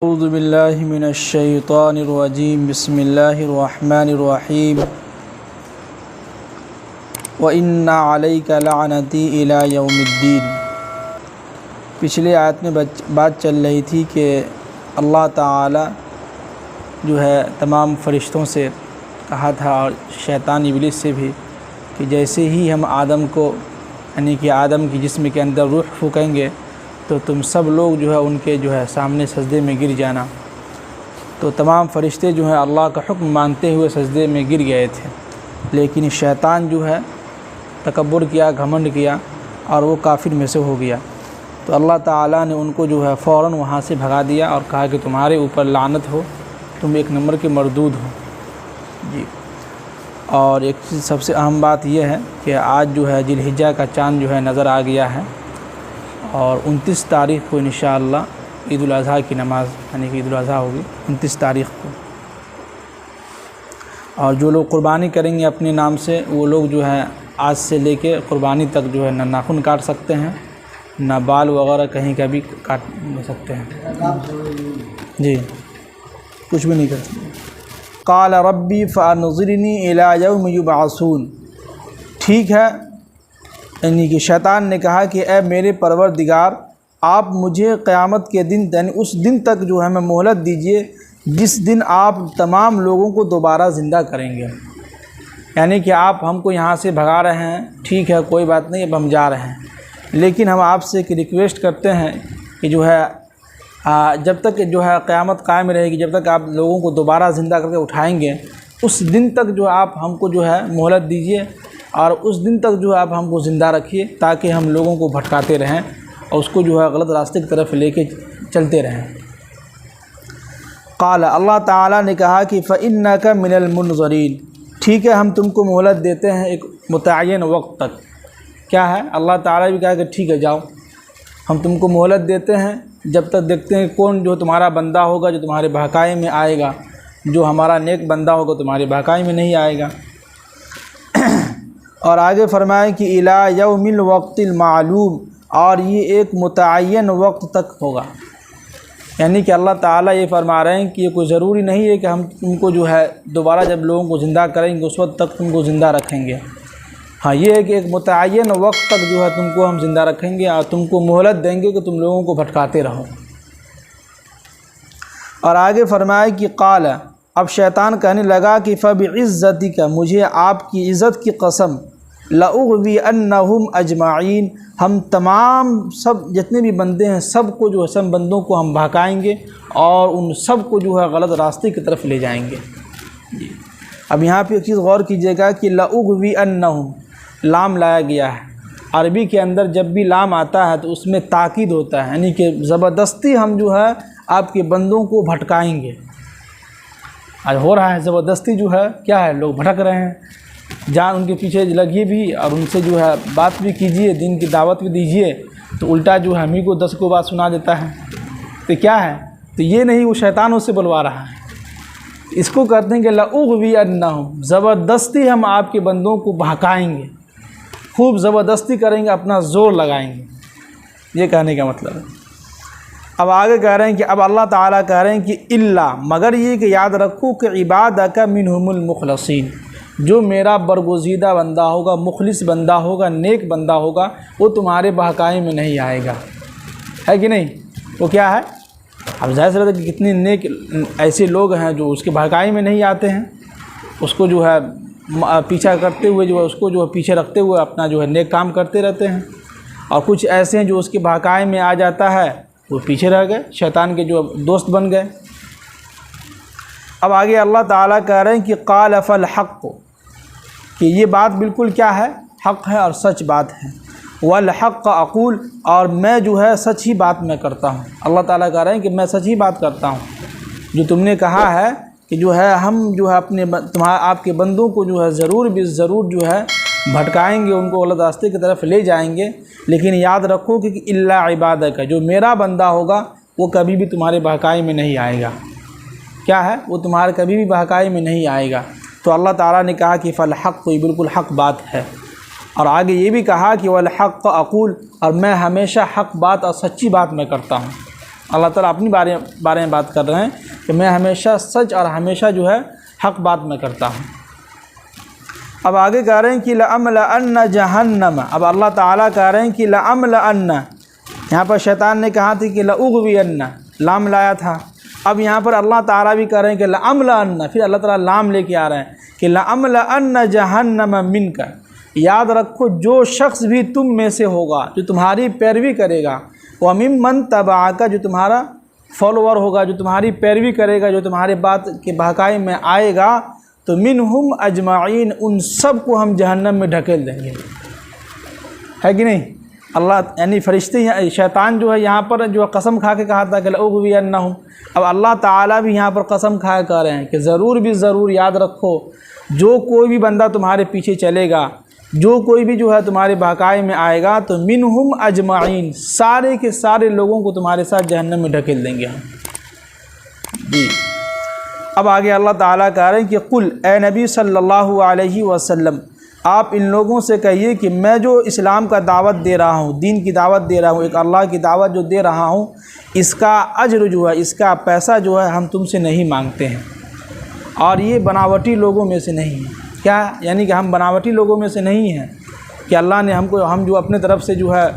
اعوذ باللہ من الشیطان الرجیم بسم اللہ الرحمن الرحیم وَإِنَّ عَلَيْكَ لَعْنَتِي إِلَى يَوْمِ الدِّينِ۔ پچھلے آیت میں بات چل رہی تھی کہ اللہ تعالی جو ہے تمام فرشتوں سے کہا تھا اور شیطان ابلیس سے بھی کہ جیسے ہی ہم آدم کو یعنی کہ آدم کی جسم کے اندر روح پھونکیں گے تو تم سب لوگ جو ہے ان کے جو ہے سامنے سجدے میں گر جانا۔ تو تمام فرشتے جو ہیں اللہ کا حکم مانتے ہوئے سجدے میں گر گئے تھے، لیکن شیطان جو ہے تکبر کیا، گھمنڈ کیا اور وہ کافر میں سے ہو گیا۔ تو اللہ تعالیٰ نے ان کو جو ہے فوراً وہاں سے بھگا دیا اور کہا کہ تمہارے اوپر لعنت ہو، تم ایک نمبر کے مردود ہو جی۔ اور ایک چیز سب سے اہم بات یہ ہے کہ آج جو ہے ذی الحجہ کا چاند جو ہے نظر آ گیا ہے، اور 29 تاریخ کو انشاءاللہ عید الاضحیٰ کی نماز یعنی کہ عید الاضحیٰ ہوگی 29 تاریخ کو، اور جو لوگ قربانی کریں گے اپنے نام سے وہ لوگ جو ہے آج سے لے کے قربانی تک جو ہے نہ ناخن کاٹ سکتے ہیں، نہ بال وغیرہ کہیں کا بھی کاٹ سکتے ہیں جی، کچھ بھی نہیں کر سکتے۔ قال ربی فانظرنی الی یوم یبعثون، ٹھیک ہے، یعنی کہ شیطان نے کہا کہ اے میرے پروردگار آپ مجھے قیامت کے دن یعنی اس دن تک جو ہے میں مہلت دیجئے جس دن آپ تمام لوگوں کو دوبارہ زندہ کریں گے۔ یعنی کہ آپ ہم کو یہاں سے بھگا رہے ہیں، ٹھیک ہے کوئی بات نہیں، اب ہم جا رہے ہیں، لیکن ہم آپ سے ایک ریکویسٹ کرتے ہیں کہ جو ہے جب تک جو ہے قیامت قائم رہے گی، جب تک آپ لوگوں کو دوبارہ زندہ کر کے اٹھائیں گے اس دن تک جو آپ ہم کو جو ہے مہلت دیجئے، اور اس دن تک جو آپ ہم کو زندہ رکھیے تاکہ ہم لوگوں کو بھٹکاتے رہیں اور اس کو جو ہے غلط راستے کی طرف لے کے چلتے رہیں۔ قال، اللہ تعالیٰ نے کہا کہ فَإِنَّكَ مِنَ الْمُنظَرِينَ، ٹھیک ہے ہم تم کو مہلت دیتے ہیں ایک متعین وقت تک۔ کیا ہے؟ اللہ تعالیٰ بھی کہا کہ ٹھیک ہے جاؤ، ہم تم کو مہلت دیتے ہیں جب تک دیکھتے ہیں کون جو تمہارا بندہ ہوگا جو تمہارے بہکائی میں آئے گا، جو ہمارا نیک بندہ ہوگا تمہارے بہکائی میں نہیں آئے گا۔ اور آگے فرمائیں کہ الی یوم الوقت المعلوم، اور یہ ایک متعین وقت تک ہوگا، یعنی کہ اللہ تعالیٰ یہ فرما رہے ہیں کہ یہ کوئی ضروری نہیں ہے کہ ہم تم کو جو ہے دوبارہ جب لوگوں کو زندہ کریں گے اس وقت تک تم کو زندہ رکھیں گے، ہاں یہ ہے کہ ایک متعین وقت تک جو ہے تم کو ہم زندہ رکھیں گے اور تم کو مہلت دیں گے کہ تم لوگوں کو بھٹکاتے رہو۔ اور آگے فرمائے کہ قال، اب شیطان کہنے لگا کہ فَبِعِزَّتِكَ، مجھے آپ کی عزت کی قسم، لَأُغْوِيَنَّهُمْ أَجْمَعِينَ، ہم تمام سب جتنے بھی بندے ہیں سب کو جو ہے سب بندوں کو ہم بہکائیں گے اور ان سب کو جو ہے غلط راستے کی طرف لے جائیں گے جی۔ اب یہاں پہ ایک چیز غور کیجیے گا کہ لَأُغْوِيَنَّهُمْ لام لایا گیا ہے، عربی کے اندر جب بھی لام آتا ہے تو اس میں تاکید ہوتا ہے، یعنی کہ زبردستی ہم جو ہے آپ کے بندوں کو بھٹکائیں گے۔ آج ہو رہا ہے زبردستی جو ہے کیا ہے، لوگ بھٹک رہے ہیں، جان ان کے پیچھے لگیے بھی اور ان سے جو ہے بات بھی کیجیے، دین کی دعوت بھی دیجیے، تو الٹا جو ہے ہم ہی کو 10 کو بات سنا دیتا ہے، تو کیا ہے، تو یہ نہیں، وہ شیطان اس سے بلوا رہا ہے۔ اس کو کہتے ہیں کہ لَأُغْوِيَنَّهُمْ، زبردستی ہم آپ کے بندوں کو بہکائیں گے، خوب زبردستی کریں گے، اپنا زور لگائیں گے، یہ کہنے کا مطلب ہے۔ اب آگے کہہ رہے ہیں کہ اب اللہ تعالیٰ کہہ رہے ہیں کہ اللہ، مگر یہ کہ یاد رکھو کہ عبادک منہم المخلصین، جو میرا برگزیدہ بندہ ہوگا، مخلص بندہ ہوگا، نیک بندہ ہوگا، وہ تمہارے بہکائی میں نہیں آئے گا، ہے کہ نہیں؟ وہ کیا ہے؟ اب ظاہر سی بات ہے کہ کتنے نیک ایسے لوگ ہیں جو اس کے بہکائی میں نہیں آتے ہیں، اس کو جو ہے پیچھا کرتے ہوئے جو ہے اس کو جو ہے پیچھے رکھتے ہوئے اپنا جو ہے نیک کام کرتے رہتے ہیں، اور کچھ ایسے ہیں جو اس کے بہکائی میں آ جاتا ہے وہ پیچھے رہ گئے، شیطان کے جو دوست بن گئے۔ اب آگے اللہ تعالیٰ کہہ رہے ہیں کہ قال فالحق، کہ یہ بات بالکل کیا ہے، حق ہے اور سچ بات ہے، والحق اقول، اور میں جو ہے سچ ہی بات میں کرتا ہوں۔ اللہ تعالیٰ کہہ رہے ہیں کہ میں سچ ہی بات کرتا ہوں، جو تم نے کہا ہے کہ جو ہے ہم جو ہے اپنے آپ کے بندوں کو جو ہے ضرور بھی ضرور جو ہے بھٹکائیں گے، ان کو غلط راستے کی طرف لے جائیں گے، لیکن یاد رکھو کہ الا عبادک، جو میرا بندہ ہوگا وہ کبھی بھی تمہارے بہکائی میں نہیں آئے گا۔ کیا ہے؟ وہ تمہارے کبھی بھی بہکائی میں نہیں آئے گا۔ تو اللہ تعالیٰ نے کہا کہ فالحق، کوئی بالکل حق بات ہے، اور آگے یہ بھی کہا کہ والحق اقول، اور میں ہمیشہ حق بات اور سچی بات میں کرتا ہوں۔ اللہ تعالیٰ اپنی بارے میں بات کر رہے ہیں کہ میں ہمیشہ سچ اور ہمیشہ جو ہے حق بات میں کرتا ہوں۔ اب آگے کہہ رہے ہیں کہ لَأَمْلَأَنَّ جَهَنَّمَ، اب اللہ تعالیٰ کہہ رہے ہیں کہ لَأَمْلَأَنَّ، یہاں پر شیطان نے کہا تھی کہ لَأُغْوِيَنَّ، لام لایا تھا، اب یہاں پر اللہ تعالیٰ بھی کہہ رہے ہیں کہ لَأَمْلَأَنَّ، پھر اللہ تعالیٰ لام لے کے آ رہے ہیں کہ لَأَمْلَأَنَّ جَهَنَّمَ مِنْكَ، یاد رکھو جو شخص بھی تم میں سے ہوگا جو تمہاری پیروی کرے گا، وَمِمَّن تَبَعَكَ، جو تمہارا فالوور ہوگا، جو تمہاری پیروی کرے گا، جو تمہارے بات کے بہکائی میں آئے گا، تو منہم اجمعین، ان سب کو ہم جہنم میں ڈھکیل دیں گے، ہے کہ نہیں؟ اللہ یعنی فرشتے، شیطان جو ہے یہاں پر جو قسم کھا کے کہا تھا کہ لأغوینہم، اب اللہ تعالیٰ بھی یہاں پر قسم کھا کے کہہ رہے ہیں کہ ضرور بھی ضرور یاد رکھو، جو کوئی بھی بندہ تمہارے پیچھے چلے گا، جو کوئی بھی جو ہے تمہارے بہکائی میں آئے گا، تو منہم اجمعین، سارے کے سارے لوگوں کو تمہارے ساتھ جہنم میں ڈھکیل دیں گے ہم۔ جی اب آگے اللہ تعالیٰ کہہ رہے ہیں کہ قل، اے نبی صلی اللہ علیہ وسلم، آپ ان لوگوں سے کہیے کہ میں جو اسلام کا دعوت دے رہا ہوں، دین کی دعوت دے رہا ہوں، ایک اللہ کی دعوت جو دے رہا ہوں، اس کا اجر جو ہے، اس کا پیسہ جو ہے ہم تم سے نہیں مانگتے ہیں، اور یہ بناوٹی لوگوں میں سے نہیں ہے۔ کیا یعنی کہ ہم بناوٹی لوگوں میں سے نہیں ہیں کہ اللہ نے ہم جو اپنے طرف سے جو ہے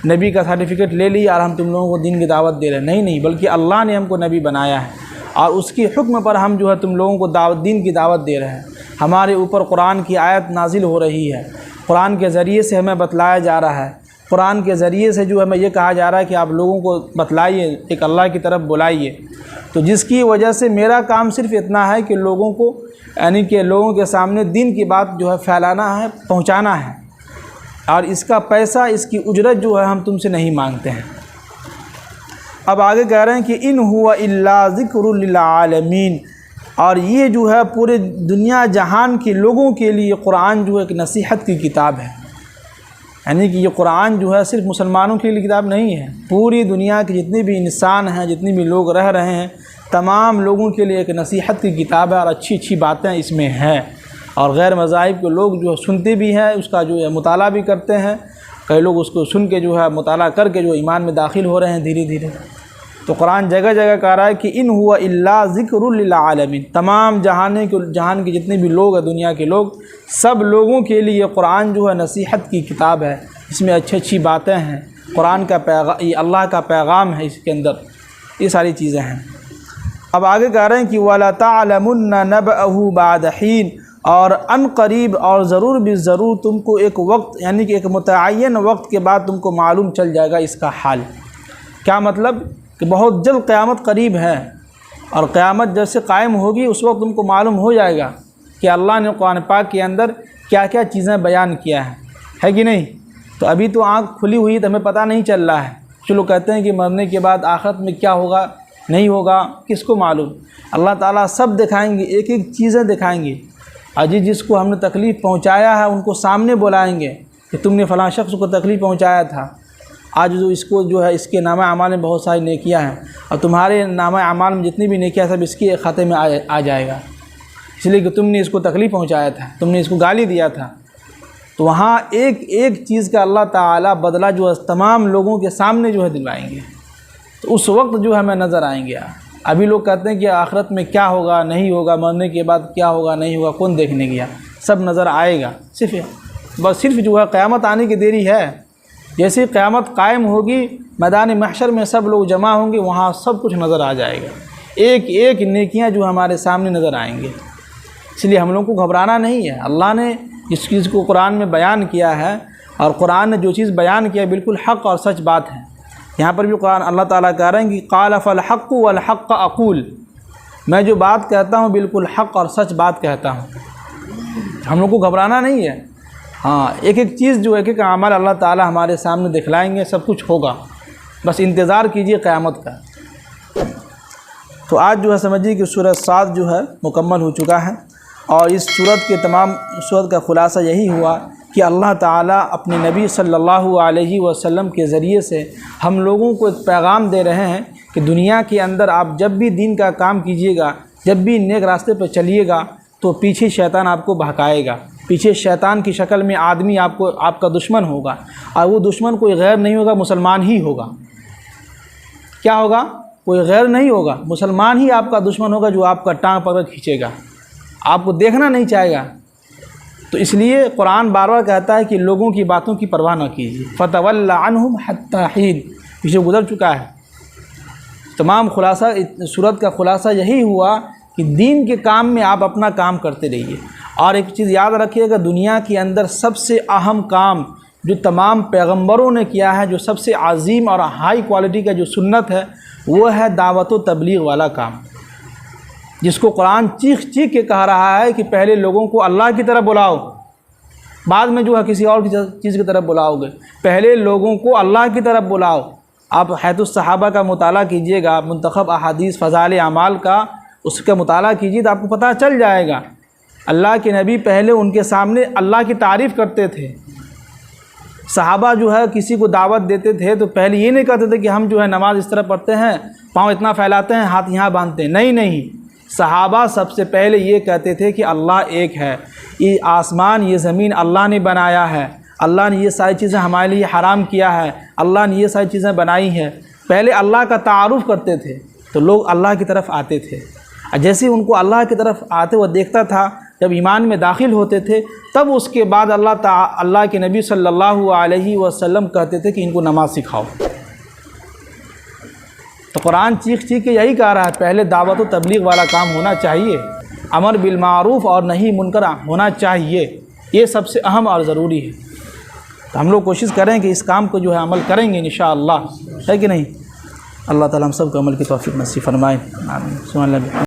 نبی کا سرٹیفکیٹ لے لیا اور ہم تم لوگوں کو دین کی دعوت دے رہے ہیں، نہیں، بلکہ اللہ نے ہم کو نبی بنایا ہے اور اس کی حکم پر ہم جو ہے تم لوگوں کو دین کی دعوت دے رہے ہیں۔ ہمارے اوپر قرآن کی آیت نازل ہو رہی ہے، قرآن کے ذریعے سے ہمیں بتلایا جا رہا ہے، قرآن کے ذریعے سے جو ہمیں یہ کہا جا رہا ہے کہ آپ لوگوں کو بتلائیے، ایک اللہ کی طرف بلائیے، تو جس کی وجہ سے میرا کام صرف اتنا ہے کہ لوگوں کو یعنی کہ لوگوں کے سامنے دین کی بات جو ہے پھیلانا ہے، پہنچانا ہے، اور اس کا پیسہ، اس کی اجرت جو ہے ہم تم سے نہیں مانگتے ہیں۔ اب آگے کہہ رہے ہیں کہ ان ہوا الا ذکر للعالمین، اور یہ جو ہے پورے دنیا جہان کے لوگوں کے لیے قرآن جو ہے ایک نصیحت کی کتاب ہے، یعنی کہ یہ قرآن جو ہے صرف مسلمانوں کے لیے کتاب نہیں ہے، پوری دنیا کے جتنے بھی انسان ہیں، جتنے بھی لوگ رہ رہے ہیں، تمام لوگوں کے لیے ایک نصیحت کی کتاب ہے، اور اچھی اچھی باتیں اس میں ہیں، اور غیر مذاہب کے لوگ جو سنتے بھی ہیں، اس کا جو ہے مطالعہ بھی کرتے ہیں، کئی لوگ اس کو سن کے جو ہے مطالعہ کر کے جو ایمان میں داخل ہو رہے ہیں دھیرے دھیرے۔ تو قرآن جگہ جگہ کہہ رہا ہے کہ ان ہوا الا ذکر للعالمین، تمام جہان کے جتنے بھی لوگ ہیں، دنیا کے لوگ، سب لوگوں کے لیے یہ قرآن جو ہے نصیحت کی کتاب ہے، اس میں اچھی اچھی باتیں ہیں، قرآن کا پیغام، یہ اللہ کا پیغام ہے اس کے اندر، یہ ساری چیزیں ہیں۔ اب آگے کہہ رہے ہیں کہ وَلَتَعْلَمُنَّ نَبَأَهُ بَعْدَ حِينٍ، اور ان قریب اور ضرور بھی ضرور تم کو ایک وقت، یعنی کہ ایک متعین وقت کے بعد تم کو معلوم چل جائے گا اس کا حال۔ کیا مطلب؟ کہ بہت جلد قیامت قریب ہے، اور قیامت جب سے قائم ہوگی اس وقت تم کو معلوم ہو جائے گا کہ اللہ نے قرآن پاک کے اندر کیا کیا چیزیں بیان کیا ہے کہ نہیں؟ تو ابھی تو آنکھ کھلی ہوئی تو ہمیں پتہ نہیں چل رہا ہے، چلو کہتے ہیں کہ مرنے کے بعد آخرت میں کیا ہوگا نہیں ہوگا، کس کو معلوم؟ اللہ تعالیٰ سب دکھائیں گے، ایک ایک چیزیں دکھائیں گے، اور جس کو ہم نے تکلیف پہنچایا ہے ان کو سامنے بلائیں گے کہ تم نے فلاں شخص کو تکلیف پہنچایا تھا، آج جو اس کو جو ہے اس کے نامہ اعمال میں بہت ساری نیکیاں ہیں، اور تمہارے نامہ اعمال میں جتنی بھی نیکیاں سب اس کے کھاتے میں آ جائے گا، اس لیے کہ تم نے اس کو تکلیف پہنچایا تھا، تم نے اس کو گالی دیا تھا۔ تو وہاں ایک ایک چیز کا اللہ تعالیٰ بدلہ جو ہے تمام لوگوں کے سامنے جو ہے دلوائیں گے، تو اس وقت جو ہمیں نظر آئیں گے۔ ابھی لوگ کہتے ہیں کہ آخرت میں کیا ہوگا نہیں ہوگا، مرنے کے بعد کیا ہوگا نہیں ہوگا، کون دیکھنے گیا، سب نظر آئے گا، صرف جو ہے قیامت آنے کی دیری ہے۔ جیسے قیامت قائم ہوگی، میدان محشر میں سب لوگ جمع ہوں گے، وہاں سب کچھ نظر آ جائے گا، ایک ایک نیکیاں جو ہمارے سامنے نظر آئیں گے۔ اس لیے ہم لوگوں کو گھبرانا نہیں ہے، اللہ نے جس چیز کو قرآن میں بیان کیا ہے، اور قرآن نے جو چیز بیان کیا ہے بالکل حق اور سچ بات ہے۔ یہاں پر بھی قرآن اللہ تعالیٰ کہہ رہے ہیں کہ قال فالحق والحق اقول، میں جو بات کہتا ہوں بالکل حق اور سچ بات کہتا ہوں۔ ہم لوگ کو گھبرانا نہیں ہے، ہاں ایک ایک چیز جو ایک ایک عمل اللہ تعالیٰ ہمارے سامنے دکھلائیں گے، سب کچھ ہوگا، بس انتظار کیجئے قیامت کا۔ تو آج جو ہے سمجھیے کہ سورہ صاد جو ہے مکمل ہو چکا ہے، اور اس سورت کا خلاصہ یہی ہوا کہ اللہ تعالیٰ اپنے نبی صلی اللہ علیہ وسلم کے ذریعے سے ہم لوگوں کو ایک پیغام دے رہے ہیں کہ دنیا کے اندر آپ جب بھی دین کا کام کیجیے گا، جب بھی نیک راستے پہ چلیے گا، تو پیچھے شیطان آپ کو بہکائے گا، پیچھے شیطان کی شکل میں آدمی آپ کا دشمن ہوگا، اور وہ دشمن کوئی غیر نہیں ہوگا، مسلمان ہی ہوگا۔ کیا ہوگا؟ کوئی غیر نہیں ہوگا، مسلمان ہی آپ کا دشمن ہوگا جو آپ کا ٹانگ پکڑ کھینچے گا، آپ کو دیکھنا نہیں چاہے گا۔ تو اس لیے قرآن بار بار کہتا ہے کہ لوگوں کی باتوں کی پرواہ نہ کیجیے۔ فَتَوَلَّ عَنْهُمْ حَتَّىٰ حِينٍ، پیچھے گزر چکا ہے۔ تمام خلاصہ صورت کا خلاصہ یہی ہوا کہ دین کے کام میں آپ اپنا کام کرتے رہیے۔ اور ایک چیز یاد رکھیے گا، دنیا کے اندر سب سے اہم کام جو تمام پیغمبروں نے کیا ہے، جو سب سے عظیم اور ہائی کوالٹی کا جو سنت ہے، وہ ہے دعوت و تبلیغ والا کام، جس کو قرآن چیخ چیخ کے کہہ رہا ہے کہ پہلے لوگوں کو اللہ کی طرف بلاؤ، بعد میں جو ہے کسی اور چیز کی طرف بلاؤ گے، پہلے لوگوں کو اللہ کی طرف بلاؤ۔ آپ حیات الصحابہ کا مطالعہ کیجئے گا، منتخب احادیث فضائل اعمال کا، اس کا مطالعہ کیجیے تو آپ کو پتہ چل جائے گا۔ اللہ کے نبی پہلے ان کے سامنے اللہ کی تعریف کرتے تھے۔ صحابہ جو ہے کسی کو دعوت دیتے تھے تو پہلے یہ نہیں کہتے تھے کہ ہم جو ہے نماز اس طرح پڑھتے ہیں، پاؤں اتنا پھیلاتے ہیں، ہاتھ یہاں باندھتے ہیں، نہیں، صحابہ سب سے پہلے یہ کہتے تھے کہ اللہ ایک ہے، یہ آسمان یہ زمین اللہ نے بنایا ہے، اللہ نے یہ ساری چیزیں ہمارے لیے حرام کیا ہے، اللہ نے یہ ساری چیزیں بنائی ہیں۔ پہلے اللہ کا تعارف کرتے تھے تو لوگ اللہ کی طرف آتے تھے۔ جیسے ان کو اللہ کی طرف آتے وہ دیکھتا تھا، جب ایمان میں داخل ہوتے تھے تب اس کے بعد اللہ کے نبی صلی اللہ علیہ وسلم کہتے تھے کہ ان کو نماز سکھاؤ۔ تو قرآن چیخ چیخ کے یہی کہہ رہا ہے، پہلے دعوت و تبلیغ والا کام ہونا چاہیے، امر بالمعروف اور نہی منکر ہونا چاہیے، یہ سب سے اہم اور ضروری ہے۔ تو ہم لوگ کوشش کریں کہ اس کام کو جو ہے عمل کریں گے انشاءاللہ، ہے کہ نہیں؟ اللہ تعالیٰ ہم سب کو عمل کی توفیق نصیب فرمائے، آمین۔